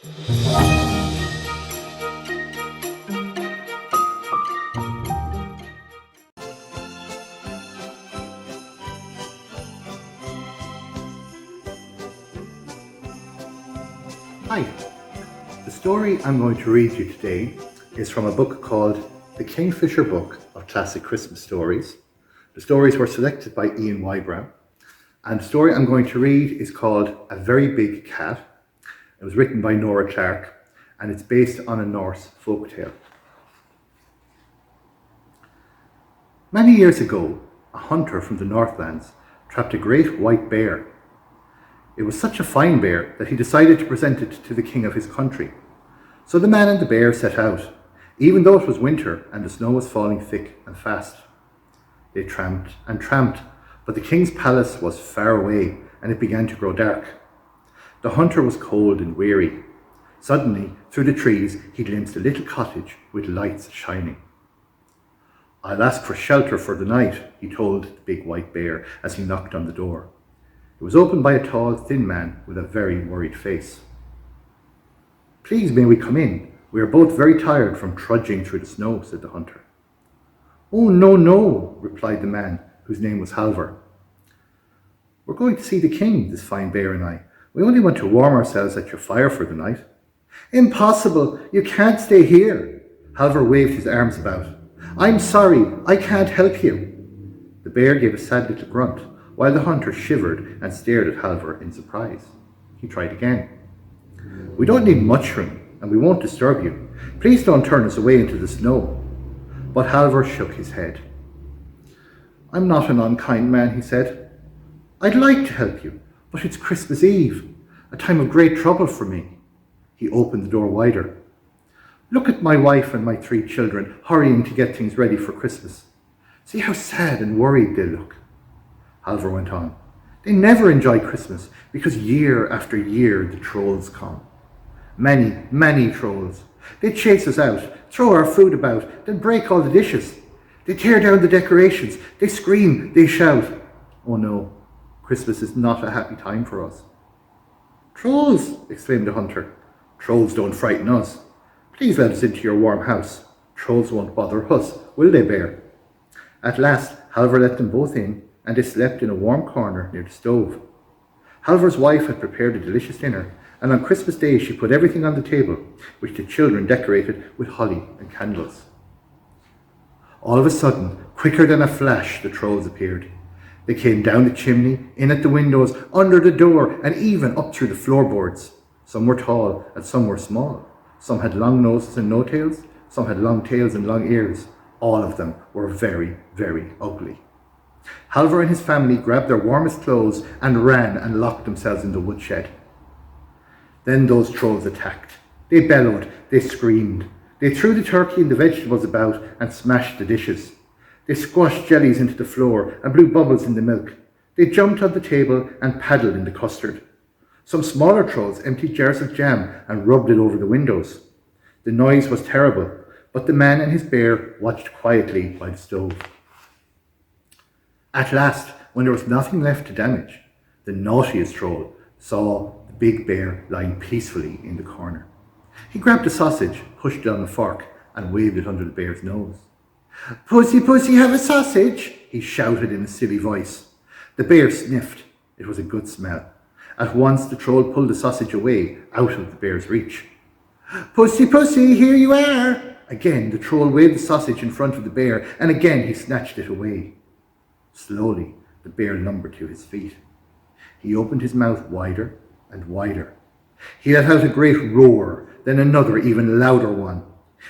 Hi, the story I'm going to read you today is from a book called The Kingfisher Book of Classic Christmas Stories. The stories were selected by Ian Wybrow, and the story I'm going to read is called A Very Big Cat. It was written by Nora Clark, and it's based on a Norse folktale. Many years ago, a hunter from the Northlands trapped a great white bear. It was such a fine bear that he decided to present it to the king of his country. So the man and the bear set out, even though it was winter and the snow was falling thick and fast. They tramped and tramped, but the king's palace was far away and it began to grow dark. The hunter was cold and weary. Suddenly, through the trees, he glimpsed a little cottage with lights shining. "I'll ask for shelter for the night," he told the big white bear as he knocked on the door. It was opened by a tall, thin man with a very worried face. "Please, may we come in? We are both very tired from trudging through the snow," said the hunter. "Oh, no, no," replied the man, whose name was Halvor. "We're going to see the king, this fine bear and I. We only want to warm ourselves at your fire for the night." "Impossible! You can't stay here!" Halvor waved his arms about. "I'm sorry, I can't help you." The bear gave a sad little grunt, while the hunter shivered and stared at Halvor in surprise. He tried again. "We don't need much room, and we won't disturb you. Please don't turn us away into the snow." But Halvor shook his head. "I'm not an unkind man," he said. "I'd like to help you, but it's Christmas Eve, a time of great trouble for me." He opened the door wider. "Look at my wife and my 3 children hurrying to get things ready for Christmas. See how sad and worried they look." Halvor went on. "They never enjoy Christmas because year after year the trolls come. Many, many trolls. They chase us out, throw our food about, then break all the dishes. They tear down the decorations. They scream, they shout. Oh no, Christmas is not a happy time for us." "Trolls!" exclaimed the hunter. "Trolls don't frighten us. Please let us into your warm house. Trolls won't bother us, will they, bear?" At last, Halvor let them both in, and they slept in a warm corner near the stove. Halvor's wife had prepared a delicious dinner, and on Christmas Day she put everything on the table, which the children decorated with holly and candles. All of a sudden, quicker than a flash, the trolls appeared. They came down the chimney, in at the windows, under the door, and even up through the floorboards. Some were tall and some were small. Some had long noses and no tails. Some had long tails and long ears. All of them were very, very ugly. Halvor and his family grabbed their warmest clothes and ran and locked themselves in the woodshed. Then those trolls attacked. They bellowed, they screamed. They threw the turkey and the vegetables about and smashed the dishes. They squashed jellies into the floor and blew bubbles in the milk. They jumped on the table and paddled in the custard. Some smaller trolls emptied jars of jam and rubbed it over the windows. The noise was terrible, but the man and his bear watched quietly by the stove. At last, when there was nothing left to damage, the naughtiest troll saw the big bear lying peacefully in the corner. He grabbed a sausage, pushed it on a fork, and waved it under the bear's nose. "Pussy, pussy, have a sausage?" he shouted in a silly voice. The bear sniffed. It was a good smell. At once the troll pulled the sausage away, out of the bear's reach. "Pussy, pussy, here you are!" Again the troll waved the sausage in front of the bear, and again he snatched it away. Slowly, the bear lumbered to his feet. He opened his mouth wider and wider. He let out a great roar, then another, even louder one.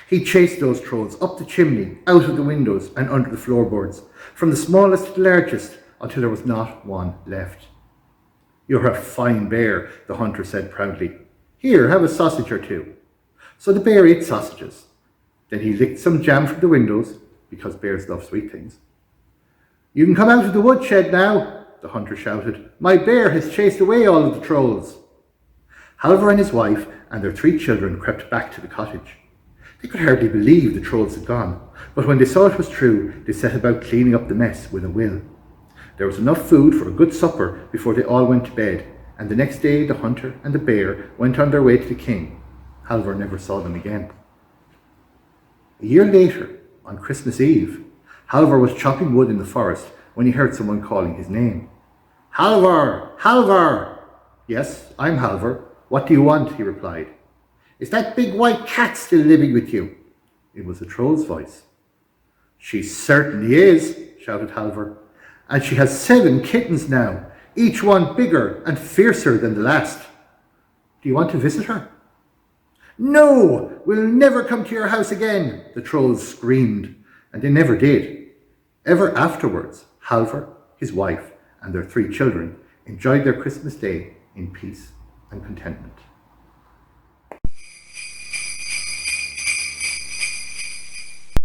He chased those trolls up the chimney, out of the windows, and under the floorboards, from the smallest to the largest, until there was not one left. "You're a fine bear," the hunter said proudly. "Here, have a sausage or 2. So the bear ate sausages. Then he licked some jam from the windows, because bears love sweet things. "You can come out of the woodshed now," the hunter shouted. "My bear has chased away all of the trolls." Halvor and his wife and their 3 children crept back to the cottage. They could hardly believe the trolls had gone, but when they saw it was true, they set about cleaning up the mess with a will. There was enough food for a good supper before they all went to bed, and the next day the hunter and the bear went on their way to the king, Halvor never saw them again. A year later, on Christmas Eve, Halvor was chopping wood in the forest when he heard someone calling his name. Halvor! Halvor! Yes, I'm Halvor. What do you want? He replied. Is that big white cat still living with you? It was the troll's voice. She certainly is, shouted Halvor, and she has 7 kittens now, each one bigger and fiercer than the last. Do you want to visit her? No, we'll never come to your house again, the trolls screamed, and they never did. Ever afterwards, Halvor, his wife, and their 3 children enjoyed their Christmas day in peace and contentment.